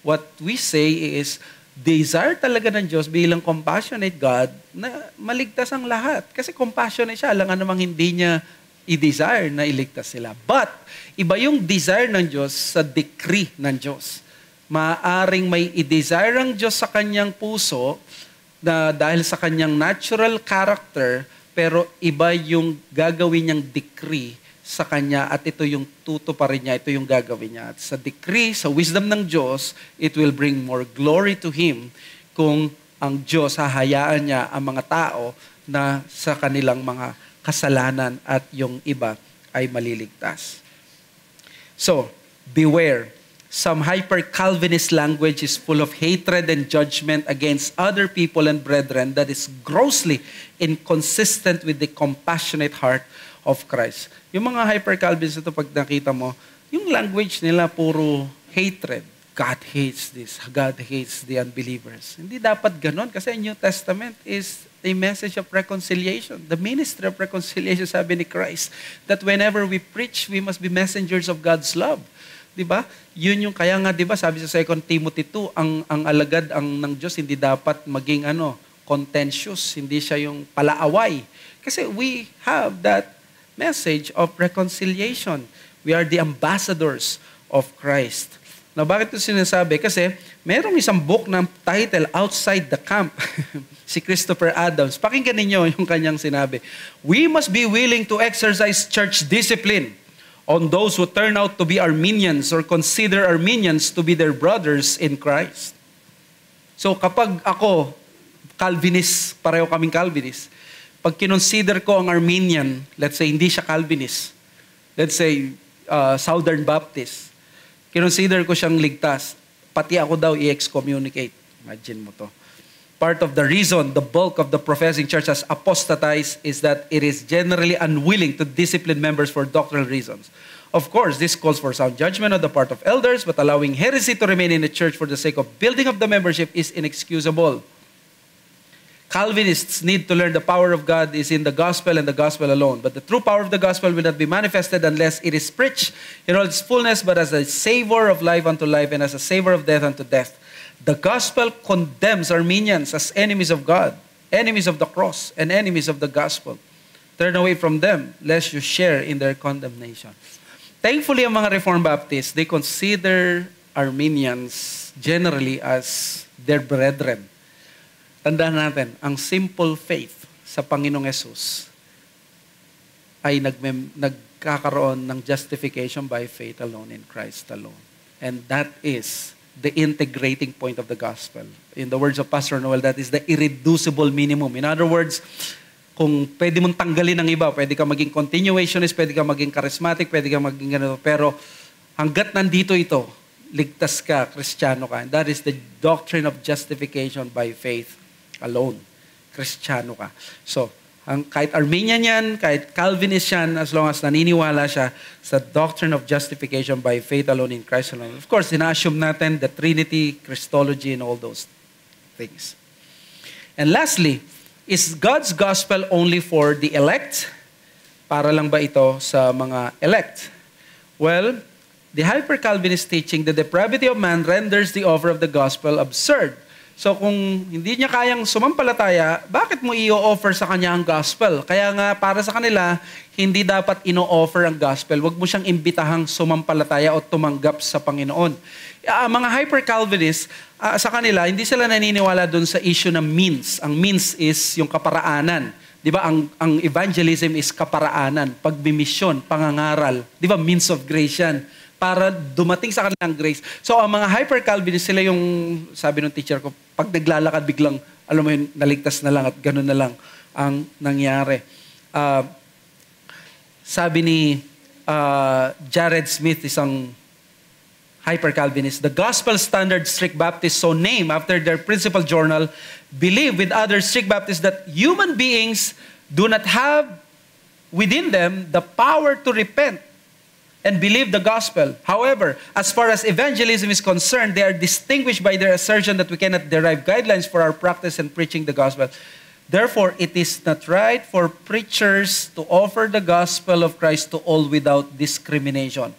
What we say is, desire talaga ng Diyos bilang compassionate God na maligtas ang lahat. Kasi compassionate siya, alam nga namang hindi niya i-desire na iligtas sila. But, iba yung desire ng Diyos sa decree ng Diyos. Maaring may i-desire ang Diyos sa kanyang puso na dahil sa kanyang natural character, pero iba yung gagawin niyang decree sa kanya at ito yung tutuparin niya, ito yung gagawin niya. At sa decree, sa wisdom ng Diyos, it will bring more glory to Him kung ang Diyos hahayaan niya ang mga tao na sa kanilang mga kasalanan at yung iba ay maliligtas. So, beware. Some hyper-Calvinist language is full of hatred and judgment against other people and brethren that is grossly inconsistent with the compassionate heart of Christ. Yung mga hyper-Calvinists ito, pag nakita mo, yung language nila puro hatred. God hates this. God hates the unbelievers. Hindi dapat ganon kasi New Testament is a message of reconciliation. The ministry of reconciliation, sabi ni Christ, that whenever we preach, we must be messengers of God's love. Diba? Yun yung kaya nga, diba, sabi sa 2 Timothy 2, ang alagad ng Diyos hindi dapat maging contentious, hindi siya yung palaaway. Kasi we have that message of reconciliation. We are the ambassadors of Christ. Now, bakit ito sinasabi? Kasi merong isang book ng title, Outside the Camp, si Christopher Adams. Pakinggan ninyo yung kanyang sinabi. We must be willing to exercise church discipline on those who turn out to be Arminians or consider Arminians to be their brothers in Christ. So kapag ako, Calvinist, pareho kaming Calvinist, pag kinonsider ko ang Arminian, let's say hindi siya Calvinist, let's say Southern Baptist, kinonsider ko siyang ligtas, pati ako daw i-excommunicate. Imagine mo to. Part of the reason the bulk of the professing church has apostatized is that it is generally unwilling to discipline members for doctrinal reasons. Of course, this calls for sound judgment on the part of elders, but allowing heresy to remain in the church for the sake of building up the membership is inexcusable. Calvinists need to learn the power of God is in the gospel and the gospel alone. But the true power of the gospel will not be manifested unless it is preached in all its fullness, but as a savor of life unto life and as a savor of death unto death. The gospel condemns Arminians as enemies of God, enemies of the cross, and enemies of the gospel. Turn away from them, lest you share in their condemnation. Thankfully, ang mga Reformed Baptists, they consider Arminians generally as their brethren. Tandaan natin, ang simple faith sa Panginoong Yesus ay nagkakaroon ng justification by faith alone in Christ alone. And that is the integrating point of the gospel. In the words of Pastor Noel, that is the irreducible minimum. In other words, kung pwede mong tanggalin ng iba, pwede ka maging continuationist, pwede ka maging charismatic, pwede ka maging ganito, pero hanggat nandito ito, ligtas ka, Kristiyano ka. And that is the doctrine of justification by faith alone. Kristiyano ka. So, kahit Arminian yan, kahit Calvinist yan, as long as naniniwala siya sa doctrine of justification by faith alone in Christ alone. Of course, ina-assume natin the Trinity, Christology, and all those things. And lastly, is God's gospel only for the elect? Para lang ba ito sa mga elect? Well, the hyper-Calvinist teaching, the depravity of man renders the offer of the gospel absurd. So kung hindi niya kayang sumampalataya, bakit mo i-offer sa kanya ang gospel? Kaya nga para sa kanila, hindi dapat ino-offer ang gospel. Huwag mo siyang imbitahang sumampalataya o tumanggap sa Panginoon. Mga hyper-Calvinists, sa kanila, hindi sila naniniwala dun sa issue ng means. Ang means is yung kaparaanan. Di ba? Ang evangelism is kaparaanan, pagbimisyon, pangangaral. Di ba? Means of grace yan. Para dumating sa kanilang grace. So, ang mga hyper-Calvinist, sila yung, sabi ng teacher ko, pag naglalakad biglang, alam mo yun, naligtas na lang at gano'n na lang. ang nangyari. Sabi ni Jared Smith, isang hyper-Calvinist, the Gospel Standard Strict Baptists, so named after their principal journal, believe with other strict Baptists that human beings do not have within them the power to repent and believe the gospel. However, as far as evangelism is concerned, they are distinguished by their assertion that we cannot derive guidelines for our practice in preaching the gospel. Therefore, it is not right for preachers to offer the gospel of Christ to all without discrimination,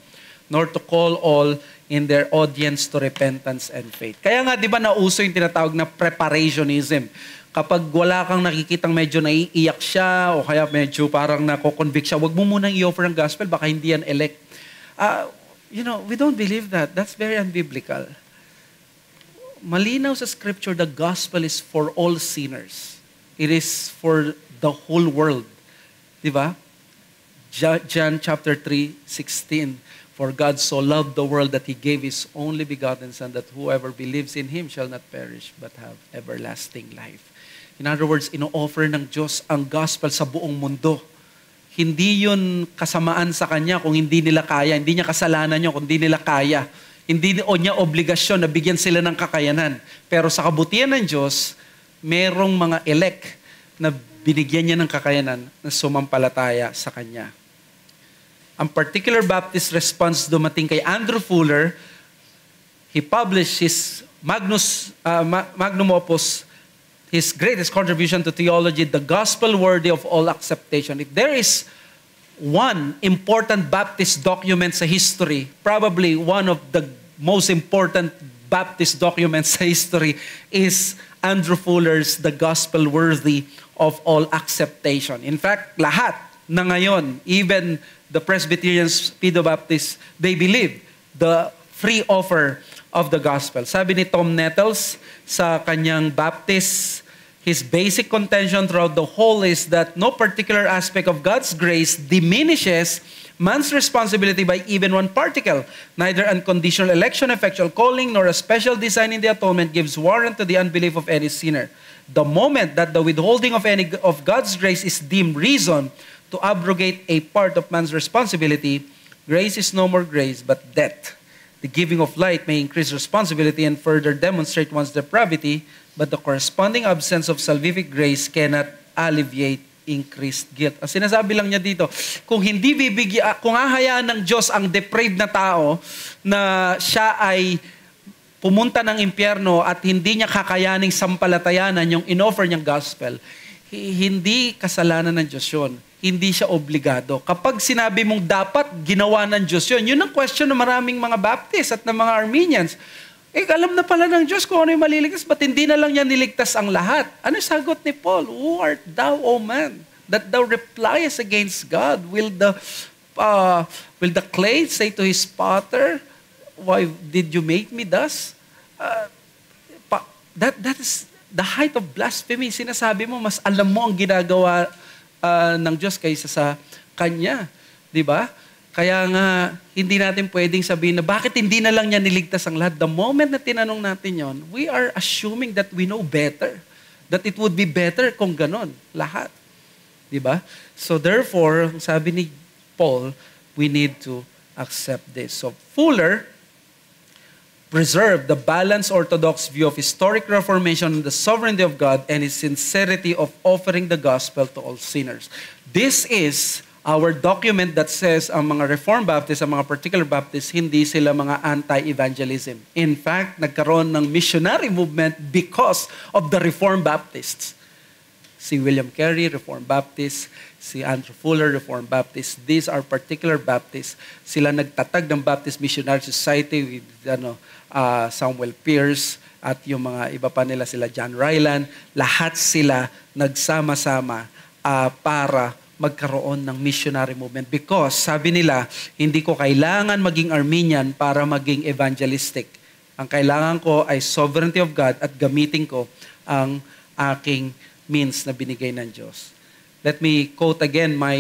nor to call all in their audience to repentance and faith. Kaya nga, di ba nauso yung tinatawag na preparationism? Kapag wala kang nakikitang medyo naiiyak siya o kaya medyo parang nako-convict siya, wag mo munang i-offer ang gospel, baka hindi yan elect. We don't believe that. That's very unbiblical. Malinaw sa scripture, the gospel is for all sinners. It is for the whole world. Di ba? John chapter 3:16. For God so loved the world that He gave His only begotten Son, that whoever believes in Him shall not perish but have everlasting life. In other words, ino-offer ng Diyos ang gospel sa buong mundo. Hindi yun kasamaan sa Kanya kung hindi nila kaya. Hindi niya kasalanan yun kung hindi nila kaya. Hindi niya obligasyon na bigyan sila ng kakayanan. Pero sa kabutihan ng Diyos, merong mga elect na binigyan niya ng kakayanan na sumampalataya sa Kanya. Ang particular Baptist response dumating kay Andrew Fuller, he published his magnum opus, his greatest contribution to theology, The Gospel Worthy of All Acceptation. If there is one important Baptist document sa history, probably one of the most important Baptist documents sa history is Andrew Fuller's The Gospel Worthy of All Acceptation. In fact, lahat na ngayon, even the Presbyterians, Pedobaptists, they believe the free offer of the gospel. Sabi ni Tom Nettles sa kanyang Baptist, his basic contention throughout the whole is that no particular aspect of God's grace diminishes man's responsibility by even one particle. Neither unconditional election, effectual calling, nor a special design in the atonement gives warrant to the unbelief of any sinner. The moment that the withholding of any of God's grace is deemed reason to abrogate a part of man's responsibility, grace is no more grace, but death. The giving of light may increase responsibility and further demonstrate one's depravity, but the corresponding absence of salvific grace cannot alleviate increased guilt. Ang sinasabi lang niya dito, kung hahayaan ng Diyos ang depraved na tao na siya ay pumunta ng impyerno at hindi niya kakayaning sampalatayanan yung in-offer niyang gospel, hindi kasalanan ng Diyos yun. Hindi siya obligado. Kapag sinabi mong dapat ginawa ng Diyos yun, yun ang question ng maraming mga Baptist at ng mga Armenians. Alam na pala ng Diyos kung ano yung maliligtas, ba't hindi na lang niya niligtas ang lahat? Ano sagot ni Paul? Who art thou, O man, that thou repliest against God? Will the clay say to his potter, why did you make me thus? That is the height of blasphemy. Sinasabi mo, mas alam mo ang ginagawa ng Diyos kaysa sa Kanya. Di ba? Kaya nga, hindi natin pwedeng sabihin na bakit hindi na lang niya niligtas ang lahat. The moment na tinanong natin yon, we are assuming that we know better. That it would be better kung ganon. Lahat. Di ba? So therefore, sabi ni Paul, we need to accept this. So Fuller preserved the balanced orthodox view of historic reformation and the sovereignty of God and his sincerity of offering the gospel to all sinners. This is our document that says ang mga Reformed Baptists, ang mga particular Baptists, hindi sila mga anti-evangelism. In fact, nagkaroon ng missionary movement because of the Reformed Baptists. Si William Carey, Reformed Baptist. Si Andrew Fuller, Reformed Baptist. These are particular Baptists. Sila nagtatag ng Baptist Missionary Society with Samuel Pierce at yung mga iba pa nila, sila John Ryland. Lahat sila nagsama-sama para magkaroon ng missionary movement because sabi nila, hindi ko kailangan maging Armenian para maging evangelistic. Ang kailangan ko ay sovereignty of God at gamitin ko ang aking means na binigay ng Diyos. Let me quote again my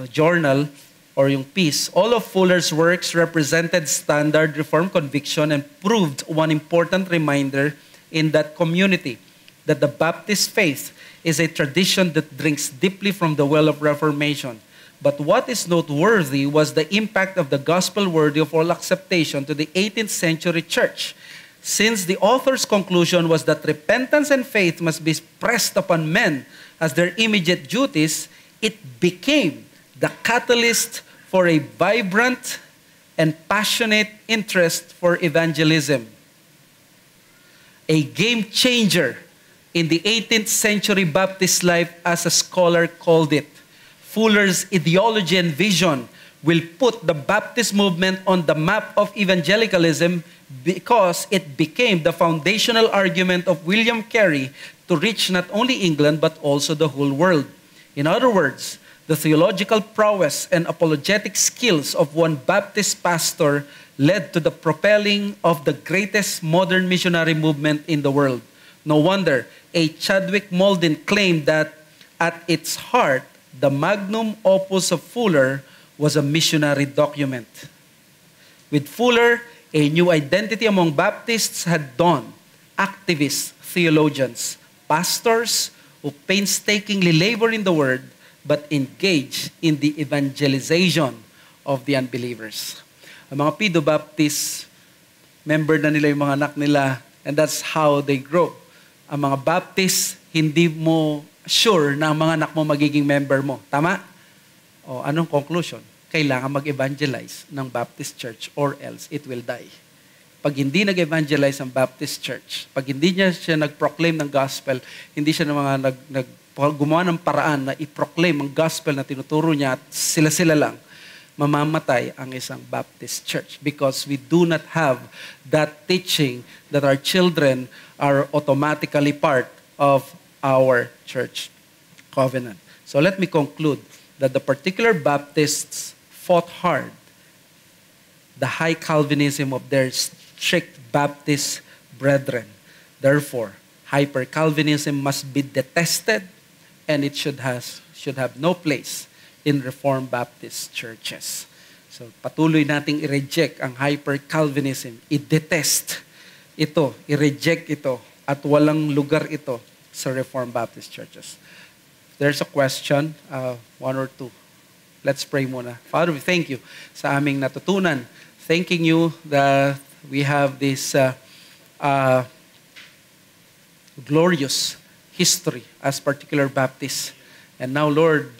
journal or yung piece. All of Fuller's works represented standard Reformed conviction and proved one important reminder in that community. that the Baptist faith is a tradition that drinks deeply from the well of Reformation. But what is noteworthy was the impact of the gospel worthy of all acceptation to the 18th century church. Since the author's conclusion was that repentance and faith must be pressed upon men as their immediate duties, it became the catalyst for a vibrant and passionate interest for evangelism. A game changer in the 18th century Baptist life, as a scholar called it. Fuller's ideology and vision will put the Baptist movement on the map of evangelicalism because it became the foundational argument of William Carey to reach not only England but also the whole world. In other words, the theological prowess and apologetic skills of one Baptist pastor led to the propelling of the greatest modern missionary movement in the world. No wonder A. Chadwick Malden claimed that at its heart, the magnum opus of Fuller was a missionary document. With Fuller, a new identity among Baptists had dawned. Activists, theologians, pastors who painstakingly labor in the Word but engage in the evangelization of the unbelievers. Ang mga Pido Baptist, member na nila yung mga anak nila, and that's how they grow. Ang mga Baptist, hindi mo sure na ang mga anak mo magiging member mo. Tama? O anong conclusion? Kailangan mag-evangelize ng Baptist Church or else it will die. Pag hindi nag-evangelize ang Baptist Church, pag hindi siya nag-proclaim ng gospel, hindi siya ng mga gumawa ng paraan na i-proclaim ang gospel na tinuturo niya at sila-sila lang, mamamatay ang isang Baptist Church because we do not have that teaching that our children are automatically part of our church covenant. So let me conclude that the particular Baptists fought hard the high Calvinism of their strict Baptist brethren. Therefore, hyper-Calvinism must be detested and it should have no place in Reformed Baptist churches. So patuloy nating i-reject ang hyper-Calvinism, i-detest ito, i-reject ito, at walang lugar ito sa Reformed Baptist churches. There's a question, one or two. Let's pray muna. Father, we thank you sa aming natutunan. Thanking you that we have this glorious history as particular Baptists. And now, Lord,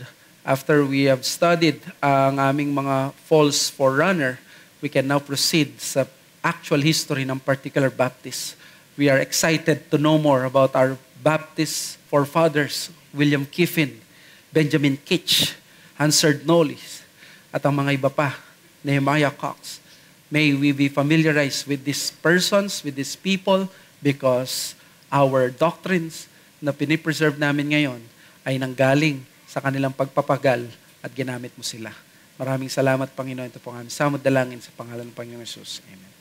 after we have studied ang aming mga false forerunner, we can now proceed sa actual history ng particular Baptist. We are excited to know more about our Baptist forefathers, William Kiffin, Benjamin Kitch, Hansard Knowles, at ang mga iba pa, Nehemiah Cox. May we be familiarized with these persons, with these people, because our doctrines na pinipreserve namin ngayon ay nanggaling sa kanilang pagpapagal at ginamit mo sila. Maraming salamat, Panginoon. Ito po ang aming samod dalangin sa pangalan ng Panginoong Yesus. Amen.